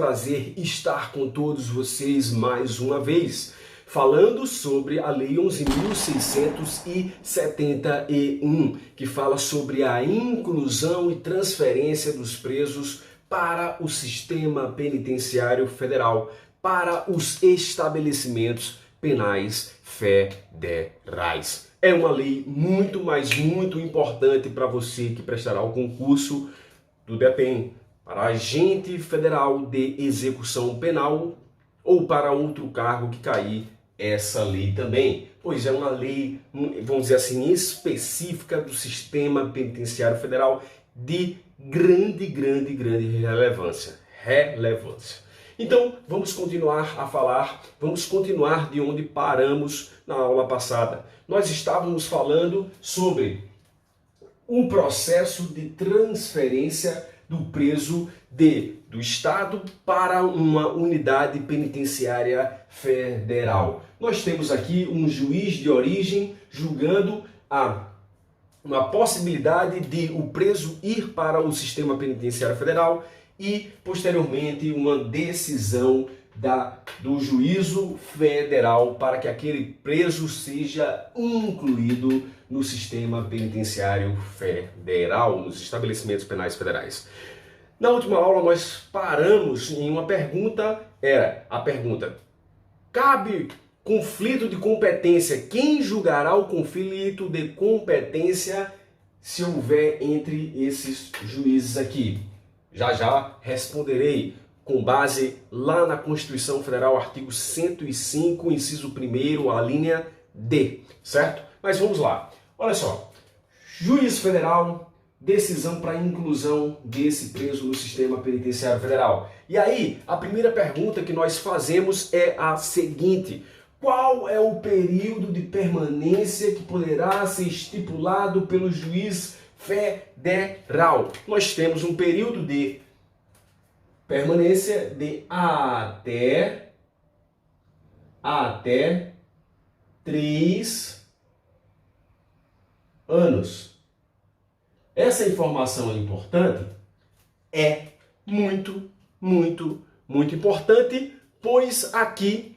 prazer estar com todos vocês mais uma vez, falando sobre a Lei 11.671, que fala sobre a inclusão e transferência dos presos para o sistema penitenciário federal, para os estabelecimentos penais federais. É uma lei muito, mas muito importante para você que prestará o concurso do DEPEN, para agente federal de execução penal ou para outro cargo que cair essa lei também, pois é uma lei, vamos dizer assim, específica do sistema penitenciário federal de grande relevância. Então, vamos continuar a falar, vamos continuar de onde paramos na aula passada. Nós estávamos falando sobre o processo de transferência do preso do Estado para uma unidade penitenciária federal. Nós temos aqui um juiz de origem julgando uma possibilidade de o preso ir para o sistema penitenciário federal e, posteriormente, uma decisão do juízo federal para que aquele preso seja incluído no sistema penitenciário federal, nos estabelecimentos penais federais. Na última aula nós paramos em uma pergunta, cabe conflito de competência? Quem julgará o conflito de competência se houver entre esses juízes aqui? Já responderei com base lá na Constituição Federal, artigo 105, inciso 1º, a linha D, certo? Mas vamos lá. Olha só, juiz federal, decisão para a inclusão desse preso no sistema penitenciário federal. E aí, a primeira pergunta que nós fazemos é a seguinte: qual é o período de permanência que poderá ser estipulado pelo juiz federal? Nós temos um período de permanência de até 3 anos. Essa informação é importante? É muito importante, pois aqui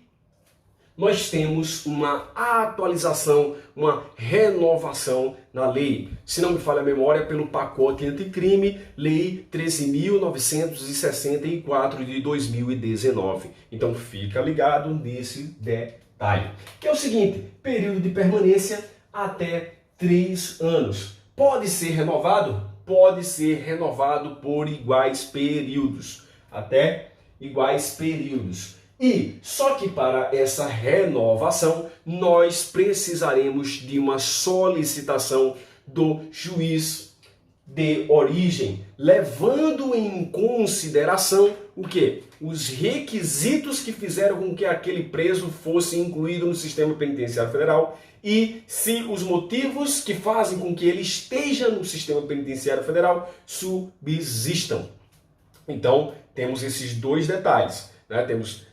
nós temos uma atualização, uma renovação na lei. Se não me falha a memória, pelo pacote anticrime, Lei 13.964 de 2019. Então fica ligado nesse detalhe. Que é o seguinte: período de permanência até 3 anos. Pode ser renovado? Pode ser renovado por iguais períodos. Até iguais períodos. E só que para essa renovação nós precisaremos de uma solicitação do juiz de origem, levando em consideração o quê? Os requisitos que fizeram com que aquele preso fosse incluído no sistema penitenciário federal e se os motivos que fazem com que ele esteja no sistema penitenciário federal subsistam. Então, temos esses dois detalhes, né? Temos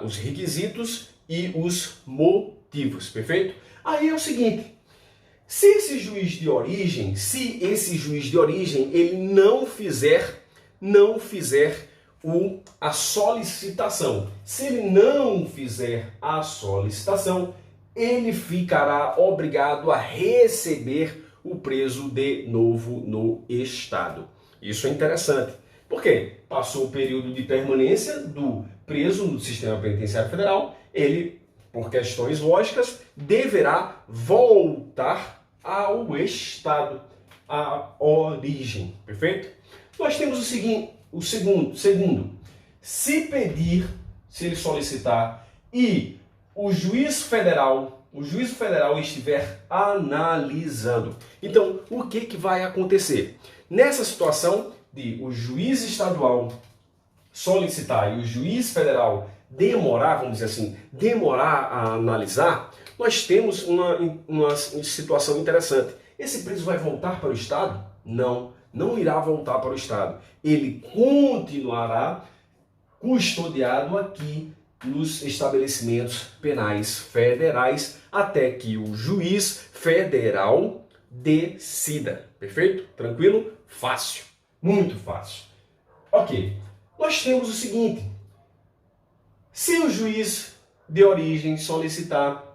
os requisitos e os motivos, perfeito? Aí é o seguinte: se esse juiz de origem ele não fizer a solicitação, se ele não fizer a solicitação, ele ficará obrigado a receber o preso de novo no Estado. Isso é interessante. Por quê? Passou o período de permanência do preso no sistema penitenciário federal, ele, por questões lógicas, deverá voltar ao Estado, à origem, perfeito? Nós temos o segundo, se ele solicitar e o juiz federal estiver analisando. Então, o que vai acontecer? Nessa situação de o juiz estadual solicitar e o juiz federal demorar a analisar, nós temos uma situação interessante. Esse preso vai voltar para o Estado? Não irá voltar para o Estado. Ele continuará custodiado aqui nos estabelecimentos penais federais até que o juiz federal decida. Perfeito? Tranquilo? Fácil. Muito fácil. Ok. nós temos o seguinte: se o juiz de origem solicitar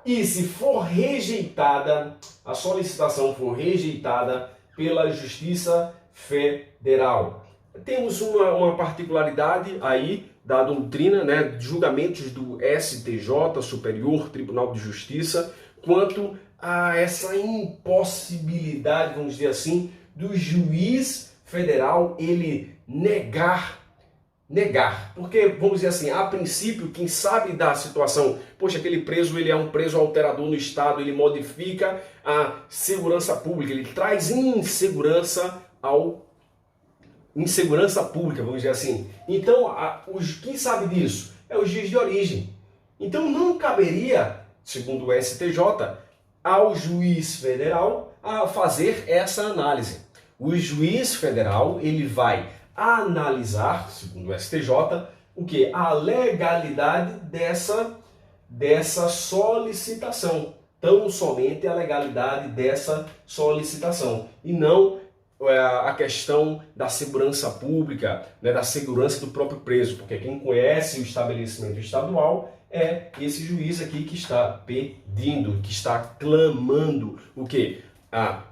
e se for rejeitada, a solicitação for rejeitada pela Justiça Federal. Temos uma particularidade aí da doutrina, né, julgamentos do STJ, Superior Tribunal de Justiça, quanto a essa impossibilidade, vamos dizer assim, do juiz federal ele negar, porque, vamos dizer assim, a princípio, quem sabe da situação, poxa, aquele preso, ele é um preso alterador no Estado, ele modifica a segurança pública, ele traz insegurança pública, vamos dizer assim. Então, quem sabe disso? É o juiz de origem. Então, não caberia, segundo o STJ, ao juiz federal a fazer essa análise. O juiz federal, ele vai analisar, segundo o STJ, o que? A legalidade dessa solicitação. Tão somente a legalidade dessa solicitação. E não a questão da segurança pública, né, da segurança do próprio preso. Porque quem conhece o estabelecimento estadual é esse juiz aqui que está pedindo, que está clamando o quê?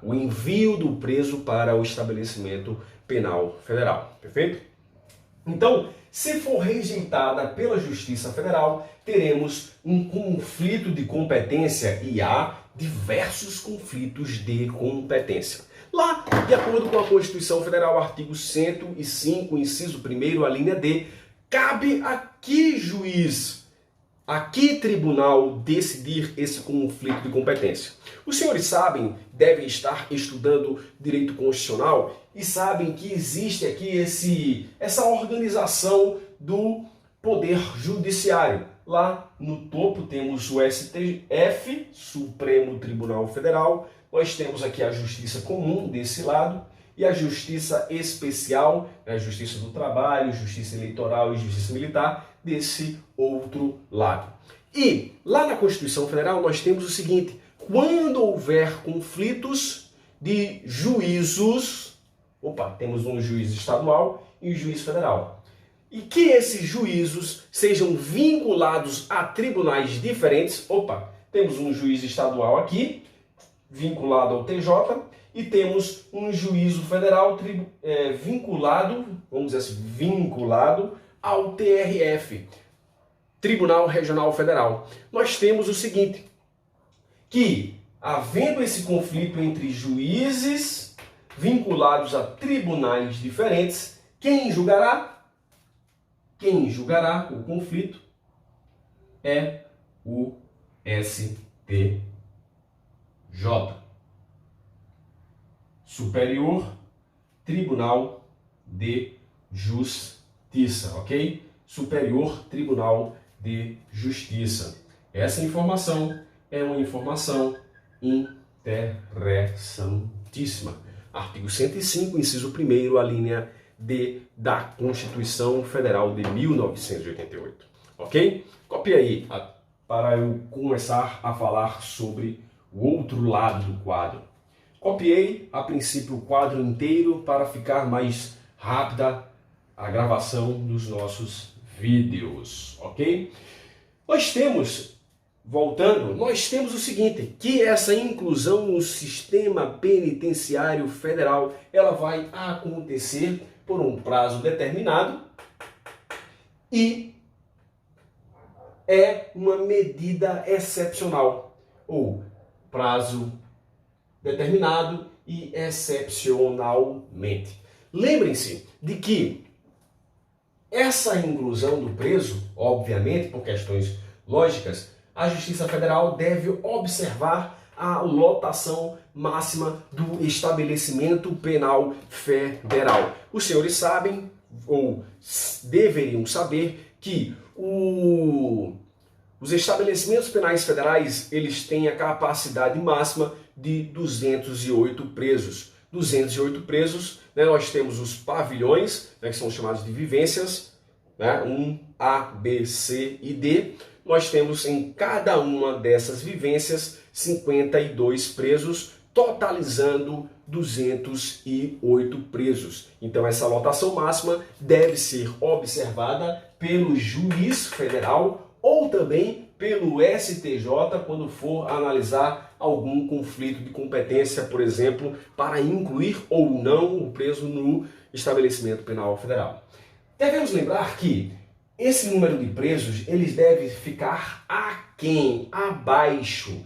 O envio do preso para o estabelecimento penal federal, perfeito? Então, se for rejeitada pela Justiça Federal, teremos um conflito de competência e há diversos conflitos de competência. Lá, de acordo com a Constituição Federal, artigo 105, inciso 1º, a linha D, cabe a que juiz, a que tribunal decidir esse conflito de competência? Os senhores sabem, devem estar estudando direito constitucional e sabem que existe aqui essa organização do Poder Judiciário. Lá no topo temos o STF, Supremo Tribunal Federal, nós temos aqui a Justiça Comum desse lado e a Justiça Especial, a Justiça do Trabalho, Justiça Eleitoral e Justiça Militar desse outro lado. E lá na Constituição Federal nós temos o seguinte: quando houver conflitos de juízos, temos um juiz estadual e um juiz federal, e que esses juízos sejam vinculados a tribunais diferentes, temos um juiz estadual aqui, vinculado ao TJ, e temos um juízo federal vinculado, vamos dizer assim, vinculado ao TRF, Tribunal Regional Federal. Nós temos o seguinte, que havendo esse conflito entre juízes vinculados a tribunais diferentes, quem julgará? Quem julgará o conflito é o STJ, Superior Tribunal de Justiça, ok? Superior Tribunal de Justiça. Essa informação é uma informação interessantíssima. Artigo 105, inciso 1º, a linha D da Constituição Federal de 1988. Ok? Copie aí para eu começar a falar sobre o outro lado do quadro. Copiei, a princípio, o quadro inteiro para ficar mais rápida a gravação dos nossos vídeos, ok? Nós temos o seguinte, que essa inclusão no sistema penitenciário federal, ela vai acontecer por um prazo determinado e é uma medida excepcional, ou prazo determinado e excepcionalmente. Lembrem-se de que essa inclusão do preso, obviamente, por questões lógicas, a Justiça Federal deve observar a lotação máxima do estabelecimento penal federal. Os senhores sabem, ou deveriam saber, que os estabelecimentos penais federais, eles têm a capacidade máxima de 208 presos. 208 presos, né, nós temos os pavilhões, né, que são chamados de vivências, né, 1, A, B, C e D. Nós temos em cada uma dessas vivências 52 presos totalizando 208 presos. Então essa lotação máxima deve ser observada pelo juiz federal ou também pelo STJ quando for analisar algum conflito de competência, por exemplo, para incluir ou não o preso no estabelecimento penal federal. Devemos lembrar que esse número de presos, eles devem ficar aquém, abaixo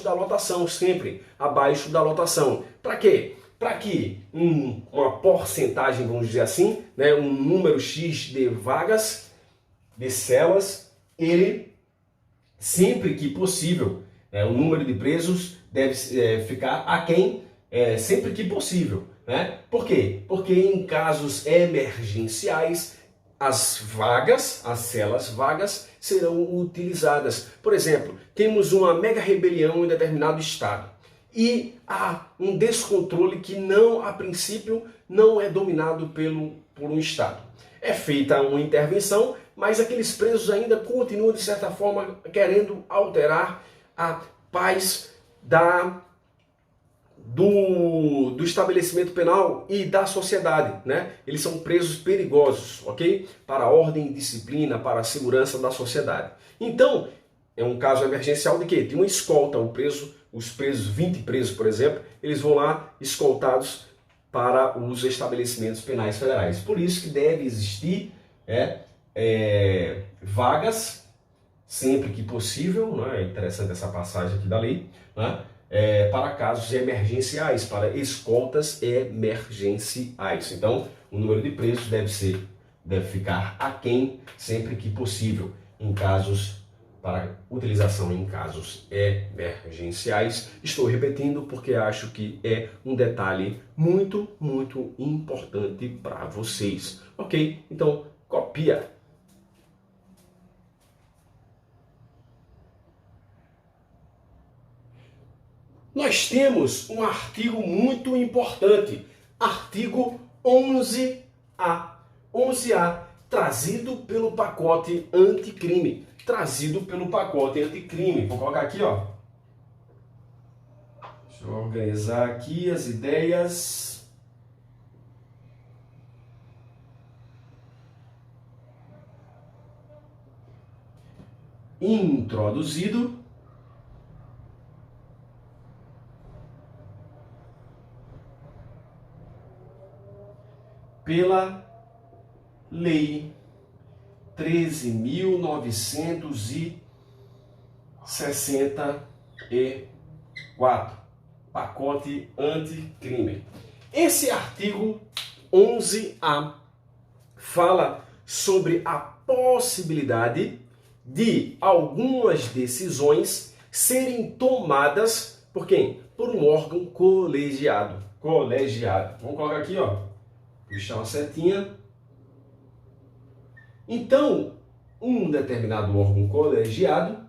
da lotação, sempre abaixo da lotação. Para quê? Para que uma porcentagem, vamos dizer assim, né, um número X de vagas, de celas, ele, sempre que possível, o número de presos deve ficar aquém, sempre que possível. Né? Por quê? Porque em casos emergenciais, as celas vagas serão utilizadas. Por exemplo, temos uma mega rebelião em determinado estado e há um descontrole que a princípio, não é dominado por um estado. É feita uma intervenção, mas aqueles presos ainda continuam, de certa forma, querendo alterar a paz do estabelecimento penal e da sociedade, né? Eles são presos perigosos, ok? Para a ordem e disciplina, para a segurança da sociedade. Então, é um caso emergencial de quê? De uma escolta. Os presos, 20 presos, por exemplo, eles vão lá escoltados para os estabelecimentos penais federais. Por isso que deve existir vagas, sempre que possível, né? É interessante essa passagem aqui da lei, né? Para casos emergenciais, para escoltas emergenciais. Então, o número de presos deve ficar aquém sempre que possível, para utilização em casos emergenciais. Estou repetindo porque acho que é um detalhe muito, muito importante para vocês. Ok? Então, copia. Nós temos um artigo muito importante, artigo 11A. 11A, trazido pelo pacote anticrime. Vou colocar aqui, ó. Deixa eu organizar aqui as ideias. Introduzido pela Lei 13.964, pacote anticrime. Esse artigo 11A fala sobre a possibilidade de algumas decisões serem tomadas por quem? Por um órgão colegiado. Vamos colocar aqui, ó. Puxar uma setinha. Então, um determinado órgão colegiado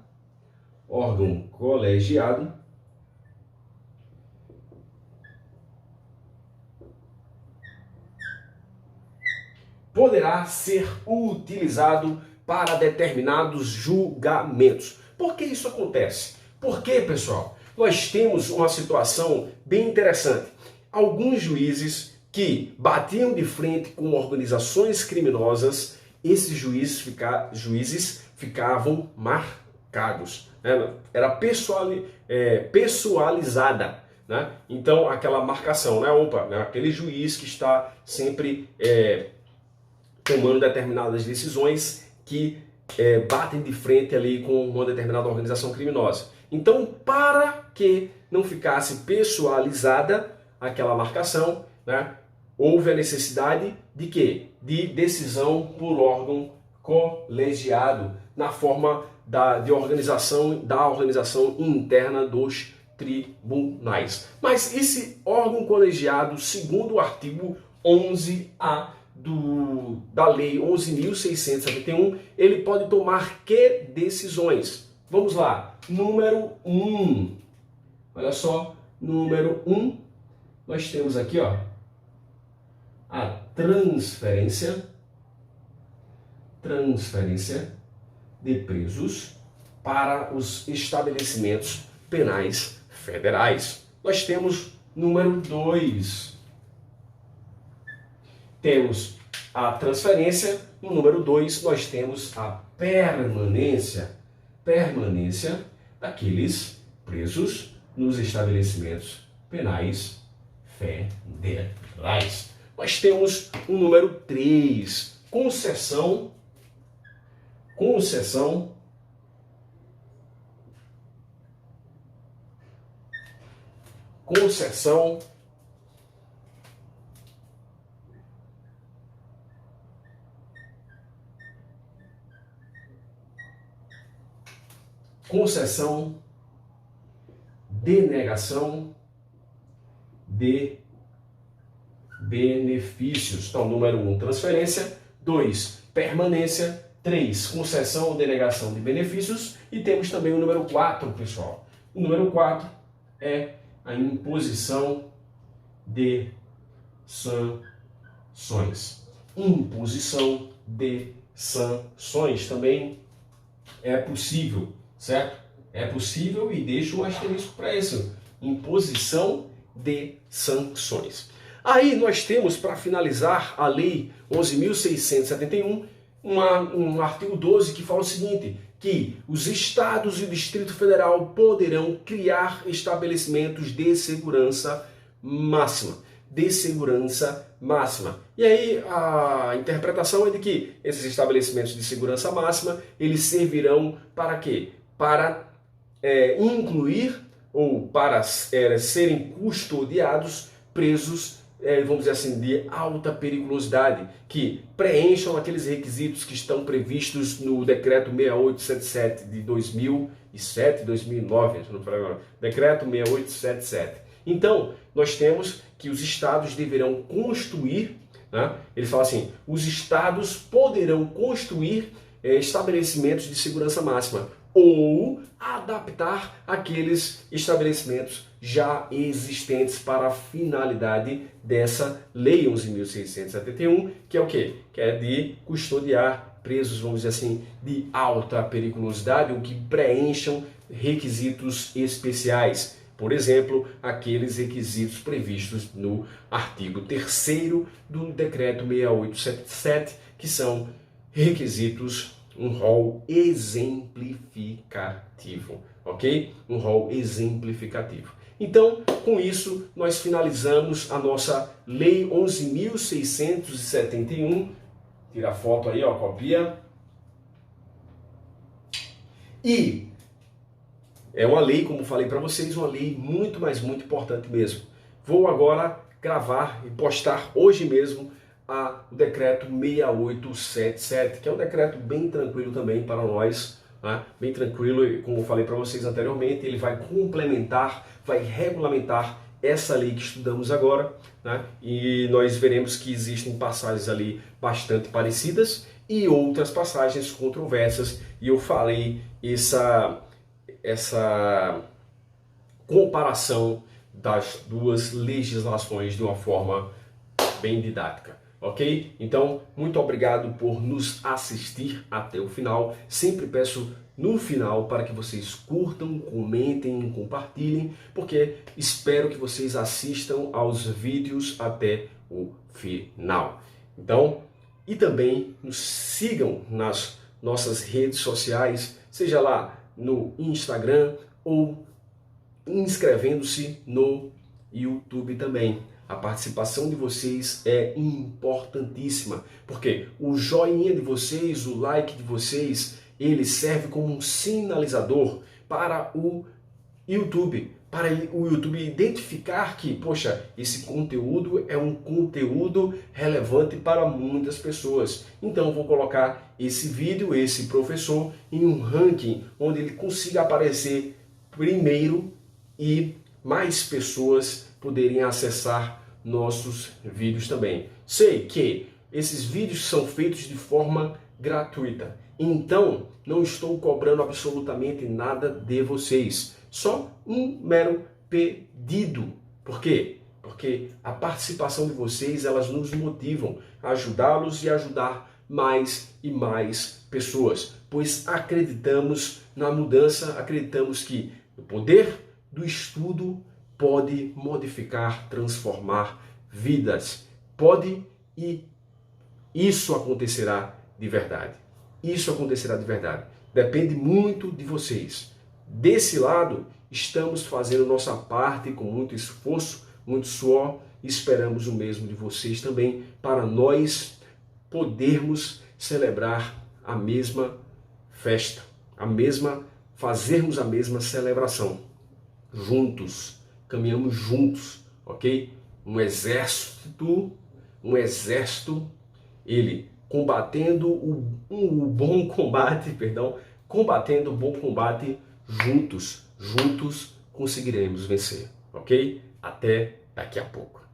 poderá ser utilizado para determinados julgamentos. Por que isso acontece? Porque, pessoal, nós temos uma situação bem interessante. Alguns juízes que batiam de frente com organizações criminosas, esses juízes ficavam marcados. Né? Era pessoalizada. Né? Então, aquela marcação, né? Aquele juiz que está sempre tomando determinadas decisões que batem de frente ali com uma determinada organização criminosa. Então, para que não ficasse pessoalizada aquela marcação, né? Houve a necessidade de quê? De decisão por órgão colegiado, na forma da organização interna dos tribunais. Mas esse órgão colegiado, segundo o artigo 11A da Lei 11.671, ele pode tomar que decisões? Vamos lá. Número 1. Olha só, número 1, nós temos aqui, ó, a transferência de presos para os estabelecimentos penais federais. nós temos número 2. Temos a transferência. No número 2, nós temos a permanência. Permanência daqueles presos nos estabelecimentos penais federais. Nós temos o número 3, concessão denegação de benefícios. Então, número 1, transferência. 2, permanência. 3, concessão ou denegação de benefícios. E temos também o número 4, pessoal. O número 4 é a imposição de sanções. Imposição de sanções também é possível, certo? É possível e deixo um asterisco para isso. Imposição de sanções. Aí nós temos, para finalizar, a Lei 11.671, um artigo 12 que fala o seguinte, que os estados e o Distrito Federal poderão criar estabelecimentos de segurança máxima. De segurança máxima. E aí a interpretação é de que esses estabelecimentos de segurança máxima, eles servirão para quê? Para incluir ou para serem custodiados presos, vamos dizer assim, de alta periculosidade, que preencham aqueles requisitos que estão previstos no Decreto 6877 de 2007, 2009, não falei agora, Decreto 6877. Então, nós temos que os estados deverão construir, né? Ele fala assim, os estados poderão construir estabelecimentos de segurança máxima ou adaptar aqueles estabelecimentos já existentes para a finalidade dessa Lei 11.671, que é o quê? Que é de custodiar presos, vamos dizer assim, de alta periculosidade ou que preencham requisitos especiais. Por exemplo, aqueles requisitos previstos no artigo 3º do Decreto 6877, que são requisitos, um rol exemplificativo, ok? Um rol exemplificativo. Então, com isso, nós finalizamos a nossa Lei 11.671. Tira a foto aí, ó, copia. E é uma lei, como falei para vocês, uma lei muito, mas muito importante mesmo. Vou agora gravar e postar hoje mesmo o decreto 6877, que é um decreto bem tranquilo também para nós, né? Bem tranquilo, e como falei para vocês anteriormente, ele vai complementar, vai regulamentar essa lei que estudamos agora, né? E nós veremos que existem passagens ali bastante parecidas e outras passagens controversas, e eu falei essa comparação das duas legislações de uma forma bem didática, ok? Então, muito obrigado por nos assistir até o final. Sempre peço no final para que vocês curtam, comentem, compartilhem, porque espero que vocês assistam aos vídeos até o final. Então, e também nos sigam nas nossas redes sociais, seja lá no Instagram ou inscrevendo-se no YouTube também. A participação de vocês é importantíssima, porque o joinha de vocês, o like de vocês, ele serve como um sinalizador para o YouTube, para o YouTube identificar que, poxa, esse conteúdo é um conteúdo relevante para muitas pessoas. Então vou colocar esse vídeo, esse professor, em um ranking onde ele consiga aparecer primeiro e mais pessoas poderem acessar nossos vídeos também. Sei que esses vídeos são feitos de forma gratuita, então não estou cobrando absolutamente nada de vocês. Só um mero pedido. Por quê? Porque a participação de vocês, elas nos motivam a ajudá-los e ajudar mais e mais pessoas. Pois acreditamos na mudança, acreditamos que o poder do estudo pode modificar, transformar vidas. Pode, e isso acontecerá de verdade. Isso acontecerá de verdade. Depende muito de vocês. Desse lado, estamos fazendo nossa parte com muito esforço, muito suor. Esperamos o mesmo de vocês também, para nós podermos celebrar a mesma festa, fazermos a mesma celebração. Juntos, caminhamos juntos, ok? Um exército, ele combatendo o bom combate, combatendo o bom combate juntos conseguiremos vencer, ok? Até daqui a pouco.